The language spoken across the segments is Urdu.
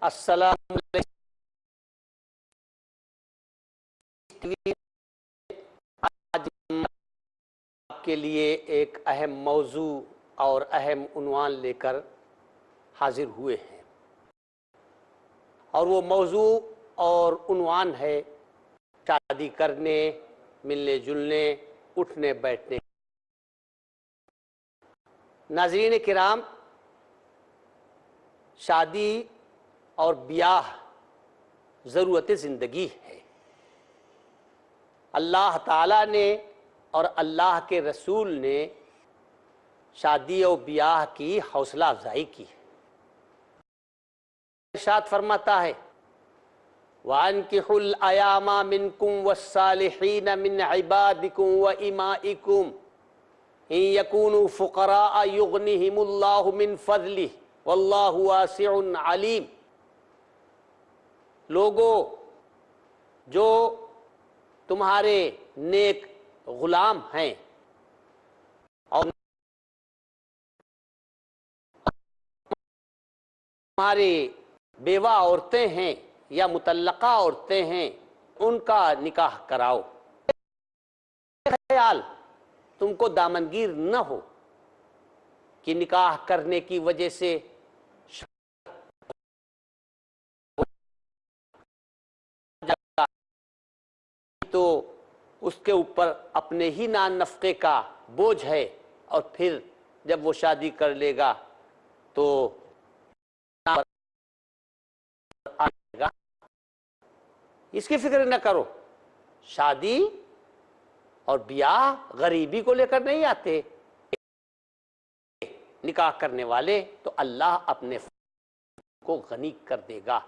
السلام علیکم آج آپ کے لیے ایک اہم موضوع اور اہم عنوان لے کر حاضر ہوئے ہیں، اور وہ موضوع اور عنوان ہے شادی کرنے، ملنے جلنے، اٹھنے بیٹھنے۔ ناظرین کرام، شادی اور بیاہ ضرورت زندگی ہے۔ اللہ تعالیٰ نے اور اللہ کے رسول نے شادی و بیاہ کی حوصلہ افزائی کی ہے۔ ارشاد فرماتا ہے وَأَنكِحُوا الْأَيَامَ مِنكُمْ وَالصَّالِحِينَ مِنْ عِبَادِكُمْ وَإِمَائِكُمْ إِنْ يَكُونُوا فُقَرَاءَ يُغْنِهِمُ اللَّهُ مِنْ فَضْلِهِ وَاللَّهُ وَاسِعٌ عَلِيمٌ۔ لوگو، جو تمہارے نیک غلام ہیں اور تمہاری بیوہ عورتیں ہیں یا مطلقہ عورتیں ہیں، ان کا نکاح کراؤ۔ خیال تم کو دامنگیر نہ ہو کہ نکاح کرنے کی وجہ سے تو اس کے اوپر اپنے ہی نان نفقے کا بوجھ ہے، اور پھر جب وہ شادی کر لے گا تو آئے گا۔ اس کی فکر نہ کرو۔ شادی اور بیاہ غریبی کو لے کر نہیں آتے۔ نکاح کرنے والے تو اللہ اپنے کو غنی کر دے گا،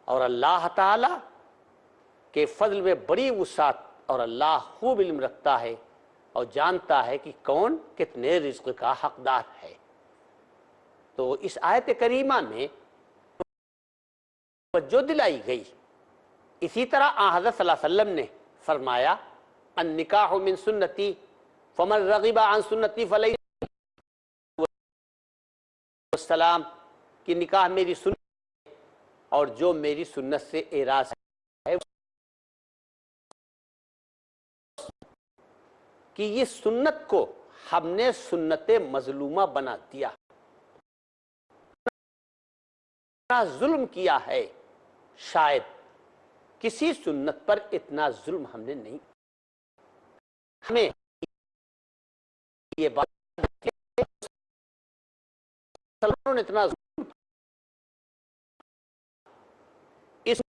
اور اللہ تعالی کے فضل میں بڑی وسعت، اور اللہ خوب علم رکھتا ہے اور جانتا ہے کہ کون کتنے رزق کا حقدار ہے۔ تو اس آیت کریمہ میں توجہ دلائی گئی۔ اسی طرح حضرت صلی اللہ علیہ وسلم نے فرمایا النکاح من سنتی فمن رغب عن سنتی فلیس السلام، کہ نکاح میری سنت ہے، اور جو میری سنت سے اعراض ہے کہ یہ سنت کو ہم نے سنت مظلومہ بنا دیا، ظلم کیا ہے۔ شاید کسی سنت پر اتنا ظلم ہم نے نہیں۔ ہمیں یہ بات مسلمانوں نے اتنا ظلم اس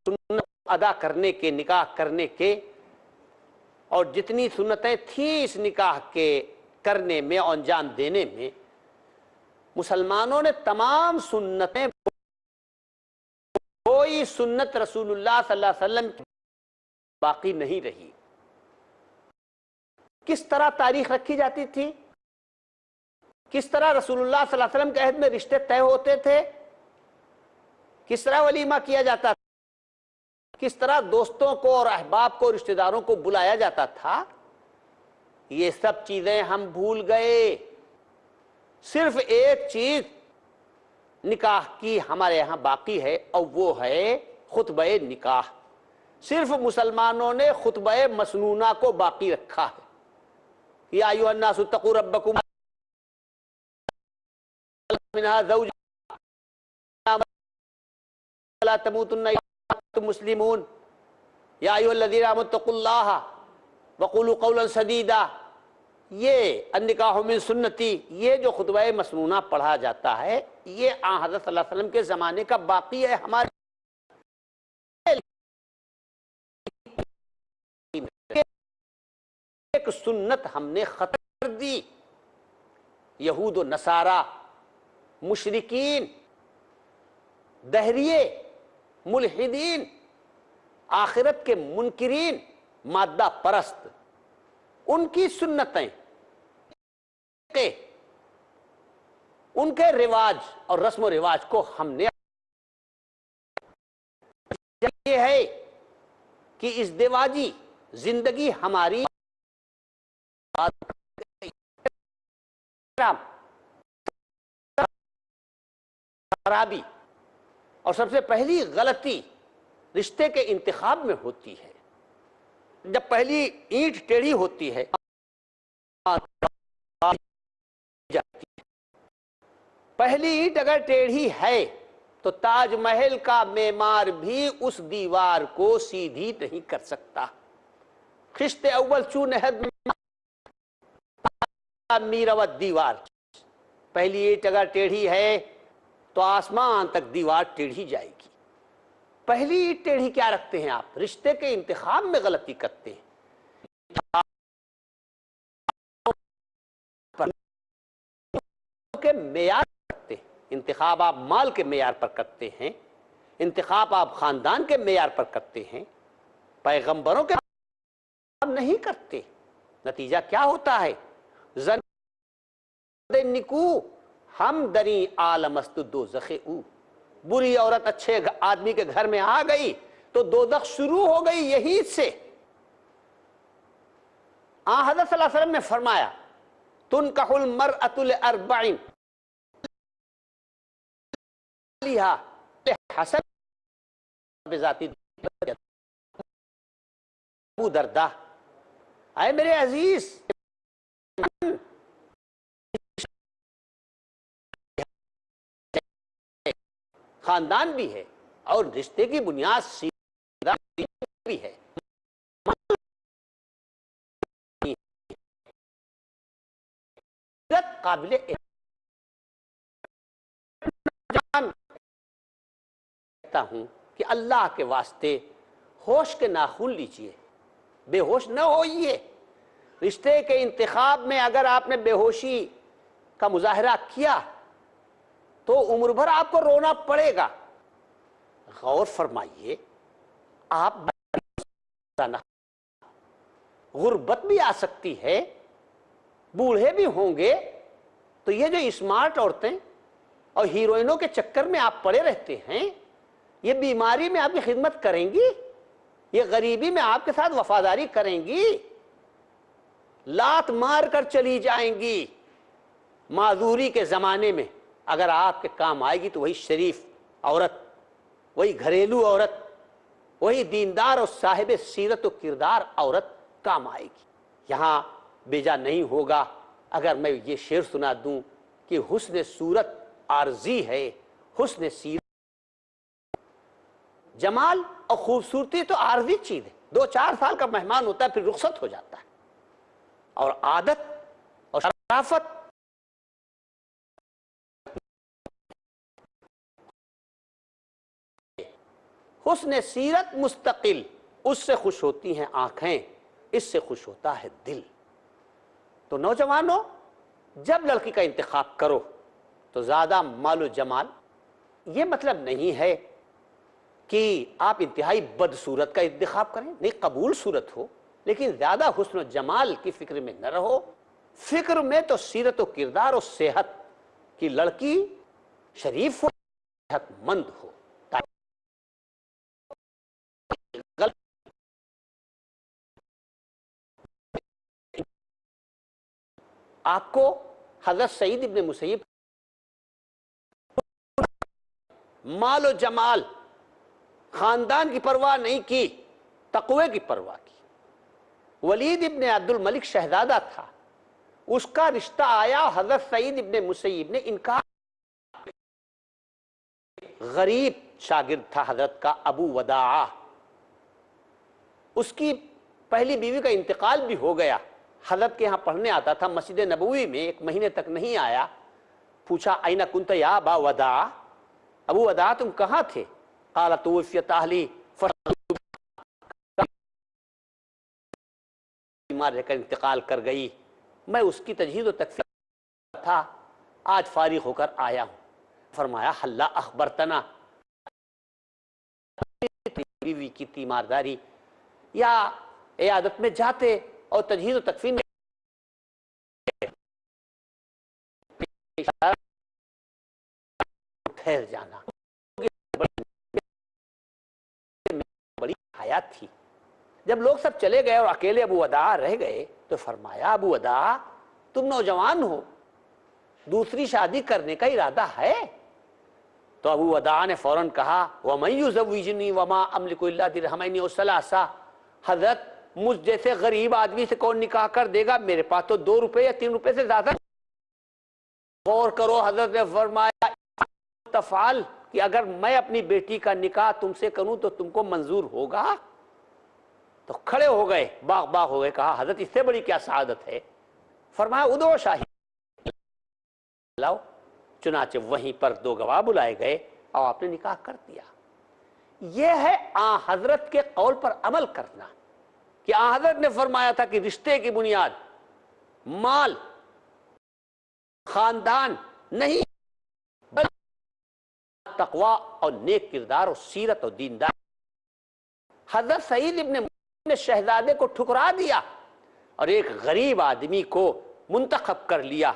سنت ادا کرنے کے، نکاح کرنے کے، اور جتنی سنتیں تھیں اس نکاح کے کرنے میں اور انجام دینے میں، مسلمانوں نے تمام سنتیں، کوئی سنت رسول اللہ صلی اللہ علیہ وسلم کی باقی نہیں رہی۔ کس طرح تاریخ رکھی جاتی تھی، کس طرح رسول اللہ صلی اللہ علیہ وسلم کے عہد میں رشتے طے ہوتے تھے، کس طرح ولیمہ کیا جاتا تھا، کس طرح دوستوں کو اور احباب کو، رشتہ داروں کو بلایا جاتا تھا، یہ سب چیزیں ہم بھول گئے۔ صرف ایک چیز نکاح کی ہمارے یہاں باقی ہے، اور وہ ہے خطبہ نکاح۔ صرف مسلمانوں نے خطبہ مسنونہ کو باقی رکھا ہے۔ یا ایھا الناس اتقوا ربکم منھا زوجہا ولا تموتن الا وانتم مسلمون، یا ایھا الذین آمنوا اتقوا اللہ وقولوا قولا سدیدا۔ یہ النکاح من سنتی، یہ جو خطبہ مسنونہ پڑھا جاتا ہے، یہ حضرت صلی اللہ علیہ وسلم کے زمانے کا باقی ہے۔ ہمارے ایک سنت ہم نے ختم کر دی۔ یہود و نصارہ، مشرکین، دہریے، ملحدین، آخرت کے منکرین، مادہ پرست، ان کی سنتیں، ان کے رواج اور رسم و رواج کو ہم نے، یہ ہے کہ اس دیواجی زندگی ہماری خرابی اور سب سے پہلی غلطی رشتے کے انتخاب میں ہوتی ہے۔ جب پہلی اینٹ ٹیڑھی ہوتی ہے پہلی اینٹ اگر ٹیڑھی ہے تو تاج محل کا معمار بھی اس دیوار کو سیدھی نہیں کر سکتا۔ خشت اول چون نہد میروت دیوار، پہلی اینٹ اگر ٹیڑھی ہے تو آسمان تک دیوار ٹیڑھی جائے گی۔ پہلی اینٹ ٹیڑھی کیا رکھتے ہیں آپ؟ رشتے کے انتخاب میں غلطی کرتے ہیں۔ کے معیار کرتے ہیں، انتخاب آپ مال کے معیار پر کرتے ہیں، انتخاب آپ خاندان کے معیار پر کرتے ہیں، پیغمبروں کے نہیں کرتے۔ نتیجہ کیا ہوتا ہے؟ زن نکو ہم دری عالم است دوزخ او، بری عورت اچھے آدمی کے گھر میں آ گئی تو دوزخ شروع ہو گئی یہی سے۔ حضرت صلی اللہ علیہ وسلم نے فرمایا تنکح المرأة لأربعین حسن بذاتی ابو دردہ، اے میرے عزیز خاندان بھی ہے اور رشتے کی بنیاد سیدھا بھی ہے۔ قابل کہتا ہوں کہ اللہ کے واسطے ہوش کے ناخن لیجئے، بے ہوش نہ ہوئیے۔ رشتے کے انتخاب میں اگر آپ نے بے ہوشی کا مظاہرہ کیا تو عمر بھر آپ کو رونا پڑے گا۔ غور فرمائیے، آپ غربت بھی آ سکتی ہے، بوڑھے بھی ہوں گے، تو یہ جو اسمارٹ عورتیں اور ہیروئنوں کے چکر میں آپ پڑے رہتے ہیں، یہ بیماری میں آپ کی خدمت کریں گی؟ یہ غریبی میں آپ کے ساتھ وفاداری کریں گی؟ لات مار کر چلی جائیں گی۔ معذوری کے زمانے میں اگر آپ کے کام آئے گی تو وہی شریف عورت، وہی گھریلو عورت، وہی دیندار اور صاحب سیرت و کردار عورت کام آئے گی۔ یہاں بیجا نہیں ہوگا اگر میں یہ شعر سنا دوں کہ حسن صورت عارضی ہے، حسن سیرت جمال اور خوبصورتی تو عارضی چیز ہے، 2-4 سال کا مہمان ہوتا ہے پھر رخصت ہو جاتا ہے، اور عادت اور شرافت حسن سیرت مستقل، اس سے خوش ہوتی ہیں آنکھیں، اس سے خوش ہوتا ہے دل۔ تو نوجوانوں، جب لڑکی کا انتخاب کرو تو زیادہ مال و جمال، یہ مطلب نہیں ہے کہ آپ انتہائی بدصورت کا انتخاب کریں، نہیں، قبول صورت ہو لیکن زیادہ حسن و جمال کی فکر میں نہ رہو۔ فکر میں تو سیرت و کردار و صحت کی لڑکی شریف ہو، صحت مند ہو۔ آپ کو حضرت سعید ابن مسیب مال و جمال، خاندان کی پرواہ نہیں کی، تقوی کی پرواہ کی۔ ولید ابن عبد الملک شہزادہ تھا، اس کا رشتہ آیا، حضرت سعید ابن مسیب نے انکار۔ غریب شاگرد تھا حضرت کا ابو وداعہ، اس کی پہلی بیوی کا انتقال بھی ہو گیا، حضرت کے یہاں پڑھنے آتا تھا، مسجد نبوی میں 1 مہینے تک نہیں آیا۔ پوچھا اینہ کنت یا ابا وداع، ابو وداع تم کہاں تھے؟ قال توفیت اہلی، بیمار رہ کر انتقال کر گئی، میں اس کی تجہیز و تکفین تھا، آج فارغ ہو کر آیا ہوں۔ فرمایا حلا اخبرتنا، بیوی کی تیمارداری یا عیادت میں جاتے اور تجہیز و تکفین میں ٹھہر جانا، بڑی حیات تھی۔ جب لوگ سب چلے گئے اور اکیلے ابو وداع رہ گئے تو فرمایا ابو وداع تم نوجوان ہو، دوسری شادی کرنے کا ارادہ ہے؟ تو ابو وداع نے فوراً کہا وَمَن يُزَوِّجْنِي وَمَا أَمْلِكُ إِلَّا دِرْهَمَيْنِ وَثَلَاثَةً، حضرت مجھ جیسے غریب آدمی سے کون نکاح کر دے گا، میرے پاس تو 2 روپے یا 3 روپے سے زیادہ۔ غور کرو، حضرت نے فرمایا تفعل کہ اگر میں اپنی بیٹی کا نکاح تم سے کروں تو تم کو منظور ہوگا؟ تو کھڑے ہو گئے، باغ باغ ہو گئے، کہا حضرت اس سے بڑی کیا سعادت ہے؟ فرمایا ادعو شاہد لاؤ۔ چنانچہ وہیں پر 2 گواہ بلائے گئے اور آپ نے نکاح کر دیا۔ یہ ہے آن حضرت کے قول پر عمل کرنا، کہ آن حضرت نے فرمایا تھا کہ رشتے کی بنیاد مال خاندان نہیں، بلکہ تقوی اور نیک کردار اور سیرت اور دیندار۔ حضرت سعید ابن مسیب نے شہزادے کو ٹھکرا دیا اور ایک غریب آدمی کو منتخب کر لیا،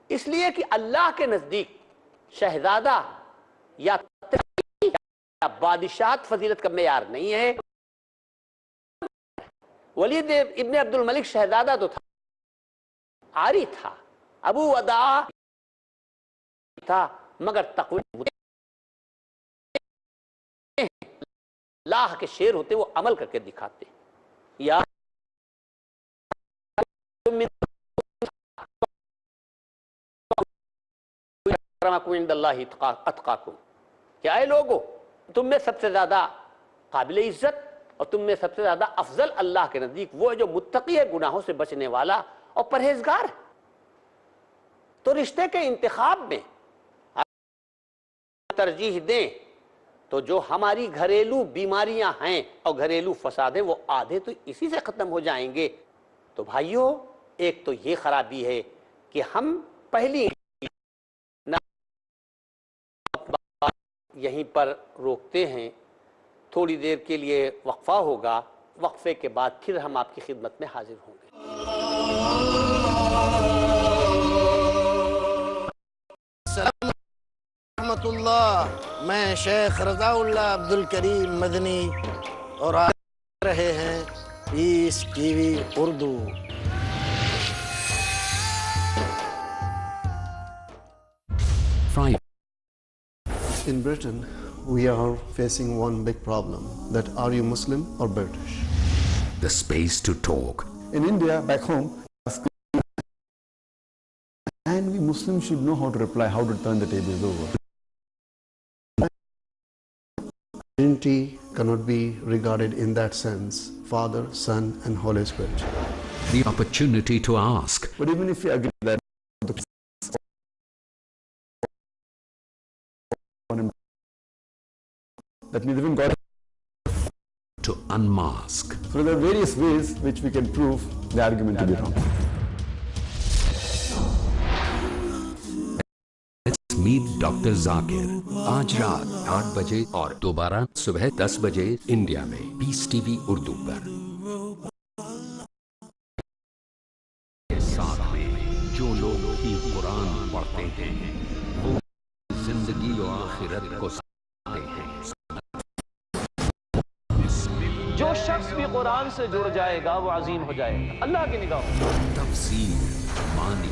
اس لیے کہ اللہ کے نزدیک شہزادہ یا بادشاہت فضیلت کا معیار نہیں ہے۔ ولید ابن عبد الملک شہزادہ تو تھا، عاری تھا، ابو وداع تھا، مگر تقوی اللہ کے شیر ہوتے، وہ عمل کر کے دکھاتے۔ یا عند اللہ اتقاکم، کہ اے لوگو تم میں سب سے زیادہ قابل عزت اور تم میں سب سے زیادہ افضل اللہ کے نزدیک وہ ہے جو متقی ہے، گناہوں سے بچنے والا اور پرہیزگار۔ تو رشتے کے انتخاب میں ترجیح دیں تو جو ہماری گھریلو بیماریاں ہیں اور گھریلو فساد ہیں وہ آدھے تو اسی سے ختم ہو جائیں گے۔ تو بھائیو، ایک تو یہ خرابی ہے کہ ہم پہلی یہیں پر روکتے ہیں، تھوڑی دیر کے لیے وقفہ ہوگا، وقفے کے بعد پھر ہم آپ کی خدمت میں حاضر ہوں گے۔ السلام رحمت اللہ، میں شیخ رضا اللہ عبدالکریم مدنی اور آپ رہے ہیں پیس ٹی وی اردو۔ In Britain, we are facing one big problem, that are you Muslim or British? The space to talk. In India, back home, and we Muslims should know how to reply, how to turn the tables over. Trinity cannot be regarded in that sense, Father, Son, and Holy Spirit. The opportunity to ask. But even if we agree that that means even God, To unmask. so there are various ways which we can prove the argument to be wrong. Let's meet Dr. Zakir. آج رات 8 بجے اور دوبارہ صبح 10 بجے انڈیا میں پیس ٹی وی اردو پر۔ ساتھ میں جو لوگ بھی قرآن پڑھتے ہیں وہ زندگی و آخرت کو سمجھتے ہیں۔ جو شخص بھی قرآن سے جڑ جائے گا وہ عظیم ہو جائے گا اللہ کی نگاہوں۔ تفسیر، معنی،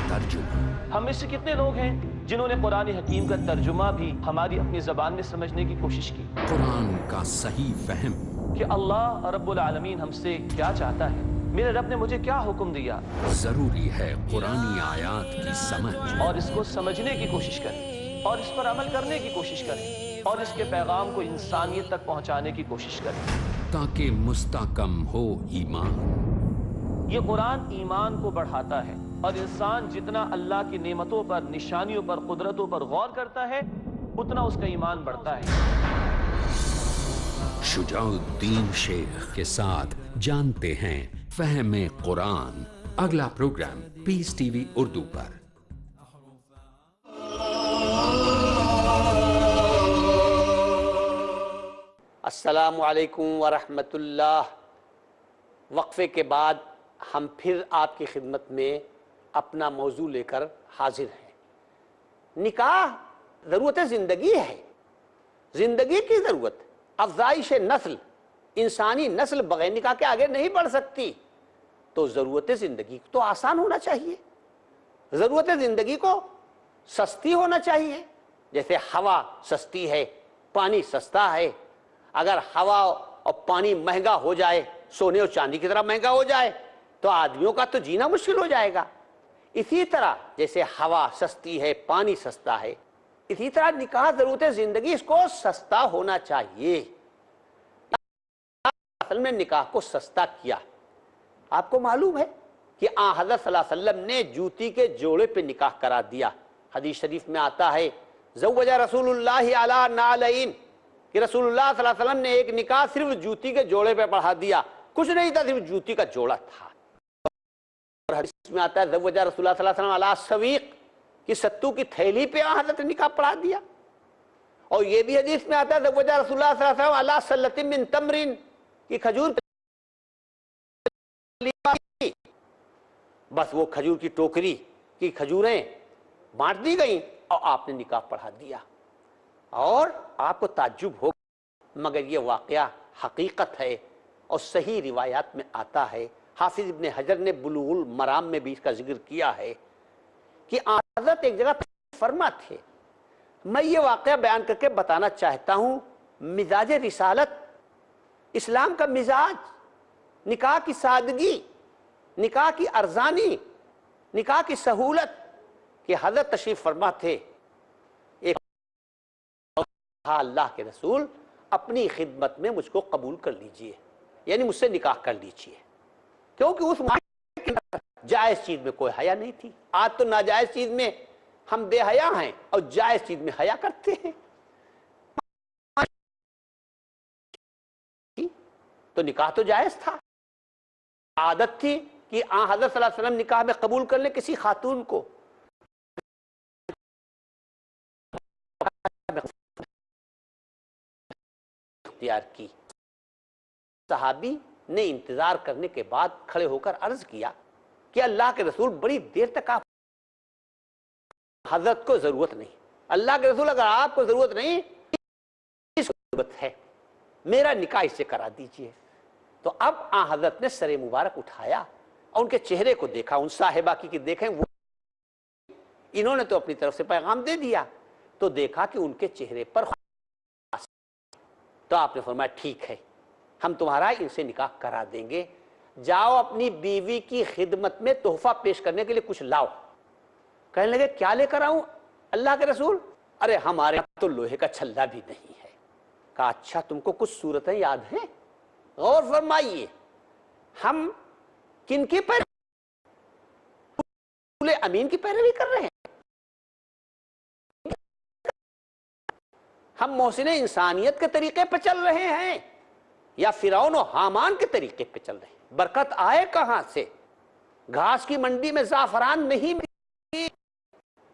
ترجمہ۔ ہم میں سے کتنے لوگ ہیں جنہوں نے قرآن حکیم کا ترجمہ بھی ہماری اپنی زبان میں سمجھنے کی کوشش کی، قرآن کا صحیح فہم۔ کہ اللہ رب العالمین ہم سے کیا چاہتا ہے، میرے رب نے مجھے کیا حکم دیا، ضروری ہے قرآنی آیات کی سمجھ اور اس کو سمجھنے کی کوشش کریں اور اس پر عمل کرنے کی کوشش کریں اور اس کے پیغام کو انسانیت تک پہنچانے کی کوشش کریں، تاکہ مستحکم ہو ایمان۔ یہ قرآن ایمان کو بڑھاتا ہے، اور انسان جتنا اللہ کی نعمتوں پر، نشانیوں پر، قدرتوں پر غور کرتا ہے اتنا اس کا ایمان بڑھتا ہے۔ شجاع الدین شیخ کے ساتھ جانتے ہیں فہم قرآن، اگلا پروگرام پیس ٹی وی اردو پر۔ السلام علیکم ورحمۃ اللہ۔ وقفے کے بعد ہم پھر آپ کی خدمت میں اپنا موضوع لے کر حاضر ہیں۔ نکاح ضرورت زندگی ہے، زندگی کی ضرورت، افزائش نسل، انسانی نسل بغیر نکاح کے آگے نہیں بڑھ سکتی، تو ضرورت زندگی تو آسان ہونا چاہیے، ضرورت زندگی کو سستی ہونا چاہیے، جیسے ہوا سستی ہے، پانی سستا ہے، اگر ہوا اور پانی مہنگا ہو جائے، سونے اور چاندی کی طرح مہنگا ہو جائے تو آدمیوں کا تو جینا مشکل ہو جائے گا۔ اسی طرح جیسے ہوا سستی ہے، پانی سستا ہے، اسی طرح نکاح ضرورت زندگی اس کو سستا ہونا چاہیے۔ اصل میں نکاح کو سستا کیا۔ آپ کو معلوم ہے کہ آن حضرت صلی اللہ علیہ وسلم نے جوتی کے جوڑے پہ نکاح کرا دیا۔ حدیث شریف میں آتا ہے زوج رسول اللہ علی نعلین، کہ رسول اللہ صلی اللہ علیہ وسلم نے ایک نکاح صرف جوتی کے جوڑے پہ پڑھا دیا، کچھ نہیں تھا، صرف جوتی کا جوڑا تھا۔ اور حدیث میں آتا ہے زوج رسول اللہ صلی اللہ علیہ وسلم علی سویق، کہ ستو کی تھیلی پہ حضرت نے نکاح پڑھا دیا۔ اور یہ بھی حدیث میں آتا ہے زوج رسول اللہ صلی اللہ علیہ وسلم علی سلۃ من تمر، کہ کھجور بس وہ کھجور کی ٹوکری کی کھجوریں بانٹ دی گئیں اور آپ نے نکاح پڑھا دیا۔ اور آپ کو تعجب ہوگا مگر یہ واقعہ حقیقت ہے اور صحیح روایات میں آتا ہے۔ حافظ ابن حجر نے بلوغ المرام میں بھی اس کا ذکر کیا ہے کہ حضرت ایک جگہ فرما تھے۔ میں یہ واقعہ بیان کر کے بتانا چاہتا ہوں مزاج رسالت، اسلام کا مزاج، نکاح کی سادگی، نکاح کی ارزانی، نکاح کی سہولت، کہ حضرت تشریف فرما تھے۔ ایک اللہ کے رسول اپنی خدمت میں مجھ کو قبول کر لیجئے، یعنی مجھ سے نکاح کر لیجئے، کیونکہ اس جائز چیز میں کوئی حیا نہیں تھی۔ آج تو ناجائز چیز میں ہم بے حیا ہیں اور جائز چیز میں حیا کرتے ہیں۔ تو نکاح تو جائز تھا، عادت تھی کہ آن حضرت صلی اللہ علیہ وسلم نکاح میں قبول کر لیں کسی خاتون کو۔ اختیار کی، صحابی نے انتظار کرنے کے بعد کھڑے ہو کر عرض کیا کہ اللہ کے رسول بڑی دیر تک آپ، حضرت کو ضرورت نہیں، اللہ کے رسول اگر آپ کو ضرورت نہیں، اس کو ضرورت ہے، میرا نکاح اس سے کرا دیجئے۔ تو اب آن حضرت نے سر مبارک اٹھایا اور ان کے چہرے کو دیکھا، ان صاحبہ کی دیکھیں وہ انہوں نے تو اپنی طرف سے پیغام دے دیا، تو دیکھا کہ ان کے چہرے پر، تو آپ نے فرمایا ٹھیک ہے ہم تمہارا ان سے نکاح کرا دیں گے، جاؤ اپنی بیوی کی خدمت میں تحفہ پیش کرنے کے لیے کچھ لاؤ۔ کہنے لگے کیا لے کر آؤں اللہ کے رسول؟ ارے ہمارے تو لوہے کا چھلا بھی نہیں ہے۔ کہا اچھا تم کو کچھ صورتیں یاد ہیں؟ غور فرمائیے، ہم کن کی پیروی؟ رسول امین کی پیروی کر رہے ہیں، ہم محسن انسانیت کے طریقے پہ چل رہے ہیں یا فرعون و حامان کے طریقے پہ چل رہے ہیں؟ برکت آئے کہاں سے؟ گھاس کی منڈی میں زعفران نہیں ملتی،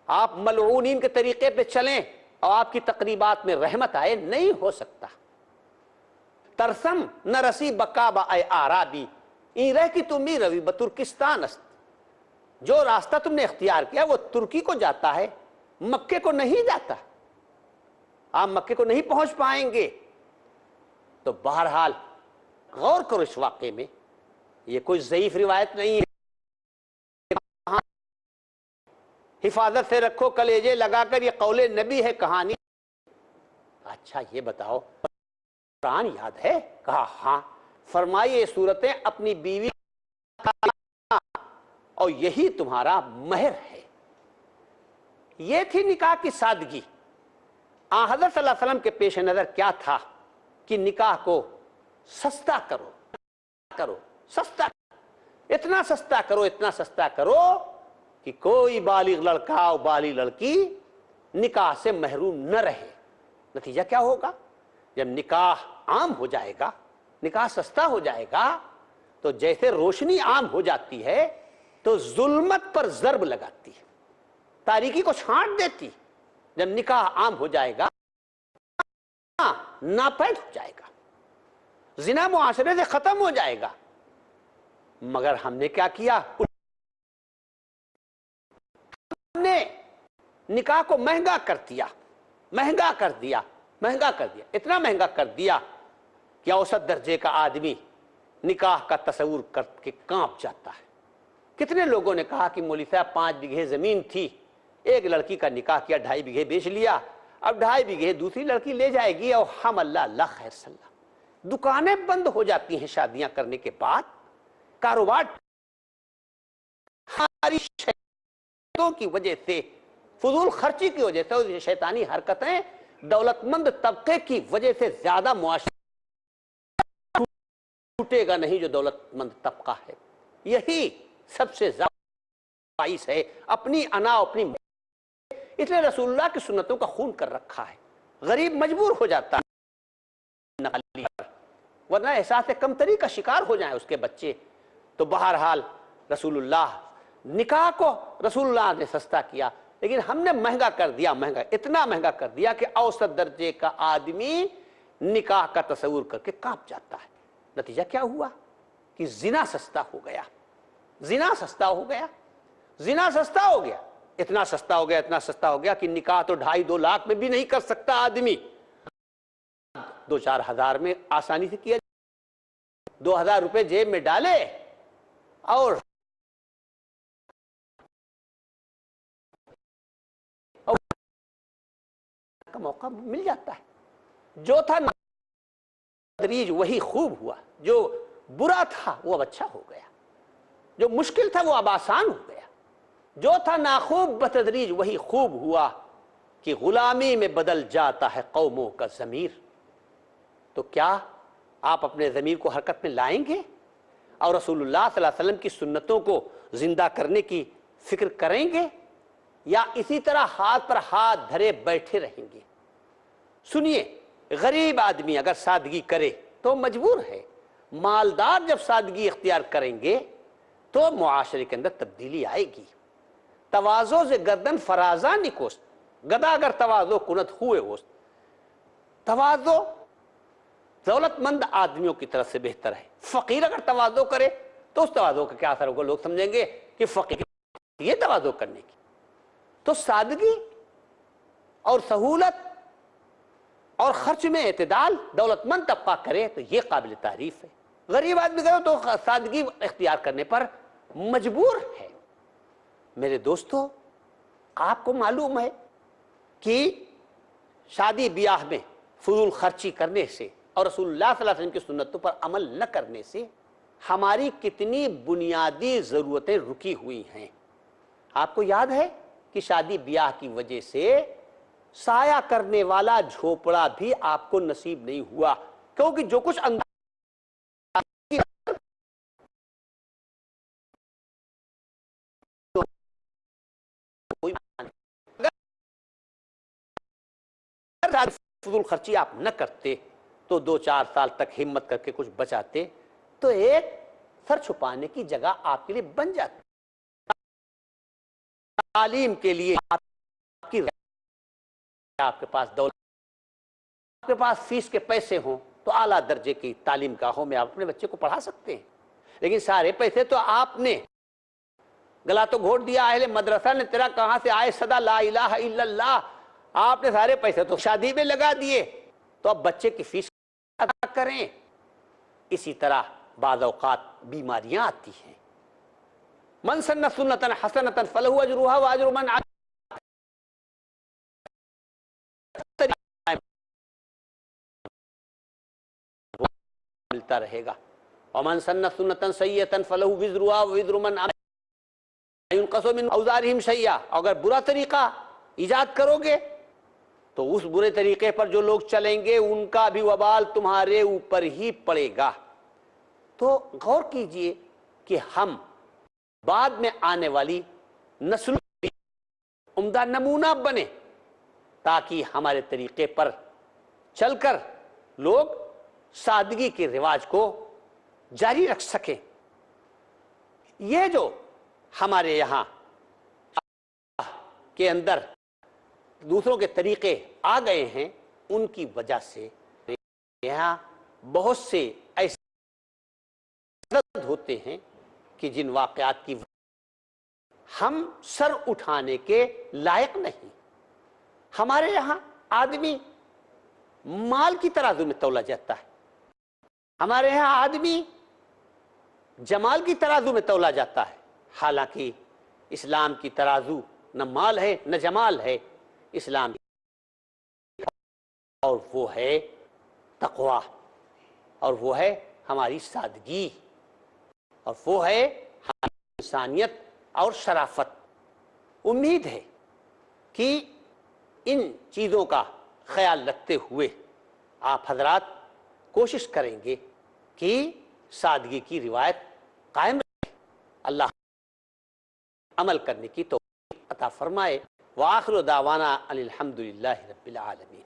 آپ ملعونین کے طریقے پہ چلیں اور آپ کی تقریبات میں رحمت آئے، نہیں ہو سکتا۔ ترسم نہ رسی بکا با اے آرابی این رہ کی تمی روی بترکستان است، جو راستہ تم نے اختیار کیا وہ ترکی کو جاتا ہے، مکے کو نہیں جاتا، آپ مکے کو نہیں پہنچ پائیں گے۔ تو بہرحال غور کرو اس واقعے میں، یہ کوئی ضعیف روایت نہیں ہے، حفاظت سے رکھو کلیجے لگا کر، یہ قول نبی ہے کہانی۔ اچھا یہ بتاؤ قرآن یاد ہے؟ کہا ہاں۔ فرمائیے یہ صورتیں اپنی بیوی اور یہی تمہارا مہر ہے۔ یہ تھی نکاح کی سادگی۔ آن حضرت صلی اللہ علیہ وسلم کے پیش نظر کیا تھا کہ نکاح کو سستا کرو، سستا، اتنا سستا کرو، اتنا سستا کرو کہ کوئی بالغ لڑکا اور بالغ لڑکی نکاح سے محروم نہ رہے۔ نتیجہ کیا ہوگا؟ جب نکاح عام ہو جائے گا، نکاح سستا ہو جائے گا، تو جیسے روشنی عام ہو جاتی ہے تو ظلمت پر ضرب لگاتی ہے، تاریکی کو چھانٹ دیتی۔ جب نکاح عام ہو جائے گا ناپید ہو جائے گا، زنا معاشرے سے ختم ہو جائے گا۔ مگر ہم نے کیا کیا؟ ہم نے نکاح کو مہنگا کر دیا، مہنگا کر دیا، مہنگا کر دیا، اتنا مہنگا کر دیا کہ اوسط درجے کا آدمی نکاح کا تصور کر کے کانپ جاتا ہے۔ کتنے لوگوں نے کہا کہ مولوی صاحب 5 بیگھے زمین تھی، ایک لڑکی کا نکاح کیا، 2.5 بیگھے بیچ لیا، اب 2.5 بیگھے دوسری لڑکی لے جائے گی اور ہم اللہ خیر صلی اللہ. دکانیں بند ہو جاتی ہیں شادیاں کرنے کے بعد. کاروبار ہماری شیطانوں کی وجہ سے, فضول خرچی کی وجہ سے, اور شیطانی حرکتیں دولت مند طبقے کی وجہ سے زیادہ معاشرہ ٹوٹے گا نہیں جو دولت مند طبقہ ہے. یہی سب سے زیادہ باعث ہے اپنی انا اپنی. اس لیے رسول اللہ کی سنتوں کا خون کر رکھا ہے. غریب مجبور ہو جاتا ہے ورنہ احساس کمتری کا شکار ہو جائیں اس کے بچے. تو بہرحال رسول اللہ نکاح کو رسول اللہ نے سستا کیا, لیکن ہم نے مہنگا کر دیا. مہنگا اتنا مہنگا کر دیا کہ اوسط درجے کا آدمی نکاح کا تصور کر کے کانپ جاتا ہے. نتیجہ کیا ہوا کہ زنا سستا ہو گیا. زنا سستا ہو گیا. زنا سستا ہو گیا. اتنا سستا ہو گیا, اتنا سستا ہو گیا کہ نکاح تو 2.5-2 لاکھ میں بھی نہیں کر سکتا آدمی. 2-4 ہزار میں آسانی سے کیا. 2,000 روپے جیب میں ڈالے اور کا موقع مل جاتا ہے. جو تھا تدریج وہی خوب ہوا. جو برا تھا وہ اب اچھا ہو گیا. جو مشکل تھا وہ اب آسان ہو گیا. جو تھا ناخوب بتدریج وہی خوب ہوا کہ غلامی میں بدل جاتا ہے قوموں کا ضمیر. تو کیا آپ اپنے ضمیر کو حرکت میں لائیں گے اور رسول اللہ صلی اللہ علیہ وسلم کی سنتوں کو زندہ کرنے کی فکر کریں گے, یا اسی طرح ہاتھ پر ہاتھ دھرے بیٹھے رہیں گے؟ سنیے, غریب آدمی اگر سادگی کرے تو مجبور ہے. مالدار جب سادگی اختیار کریں گے تو معاشرے کے اندر تبدیلی آئے گی. تواضع سے گردن فرازاں نکوست, گدا اگر تواضع کنت ہوئے ہوست. تواضع دولت مند آدمیوں کی طرف سے بہتر ہے. فقیر اگر تواضع کرے تو اس تواضع کا کیا اثر ہوگا؟ لوگ سمجھیں گے کہ فقیر یہ تواضع کرنے کی. تو سادگی اور سہولت اور خرچ میں اعتدال دولت مند طبقہ کرے تو یہ قابل تعریف ہے. غریب آدمی کرے تو سادگی اختیار کرنے پر مجبور ہے. میرے دوستو, آپ کو معلوم ہے کہ شادی بیاہ میں فضول خرچی کرنے سے اور رسول اللہ صلی اللہ علیہ وسلم کی سنتوں پر عمل نہ کرنے سے ہماری کتنی بنیادی ضرورتیں رکی ہوئی ہیں. آپ کو یاد ہے کہ شادی بیاہ کی وجہ سے سایہ کرنے والا جھوپڑا بھی آپ کو نصیب نہیں ہوا, کیونکہ جو کچھ فضول خرچی آپ نہ کرتے تو 2-4 سال تک ہمت کر کے کچھ بچاتے تو ایک سر چھپانے کی جگہ آپ کے لیے بن جاتی. تعلیم کے لیے آپ کے پاس دولت, آپ کے پاس فیس کے پیسے ہوں تو اعلیٰ درجے کی تعلیم گاہوں میں آپ اپنے بچے کو پڑھا سکتے ہیں. لیکن سارے پیسے تو آپ نے گلا تو گھونٹ دیا اہل مدرسہ نے, تیرا کہاں سے آئے صدا لا الہ الا اللہ. آپ نے سارے پیسے تو شادی میں لگا دیے, تو اب بچے کی فیس ادا کریں. اسی طرح بعض اوقات بیماریاں آتی ہیں. من سن سنتا حسنتا فلہ اجرها واجر من ملتا رہے گا. ومن سن سنتا سیئتا فلہ وزرها وزر من ينقص من اوزارهم شیئا. اگر برا طریقہ ایجاد کرو گے تو اس برے طریقے پر جو لوگ چلیں گے ان کا بھی وبال تمہارے اوپر ہی پڑے گا. تو غور کیجئے کہ ہم بعد میں آنے والی نسل عمدہ نمونہ بنے تاکہ ہمارے طریقے پر چل کر لوگ سادگی کے رواج کو جاری رکھ سکیں. یہ جو ہمارے یہاں کے اندر دوسروں کے طریقے آ گئے ہیں ان کی وجہ سے یہاں بہت سے ایسے ہوتے ہیں کہ جن واقعات کی ہم سر اٹھانے کے لائق نہیں. ہمارے یہاں آدمی مال کی ترازو میں تولا جاتا ہے. ہمارے یہاں آدمی جمال کی ترازو میں تولا جاتا ہے, حالانکہ اسلام کی ترازو نہ مال ہے نہ جمال ہے. اسلام اور وہ ہے تقویٰ، اور وہ ہے ہماری سادگی، اور وہ ہے ہماری انسانیت اور شرافت۔ امید ہے کہ ان چیزوں کا خیال رکھتے ہوئے آپ حضرات کوشش کریں گے کہ سادگی کی روایت قائم رکھیں۔ اللہ عمل کرنے کی توفیق عطا فرمائے۔ وآخر دعوانا ان الحمد للہ رب العالمین۔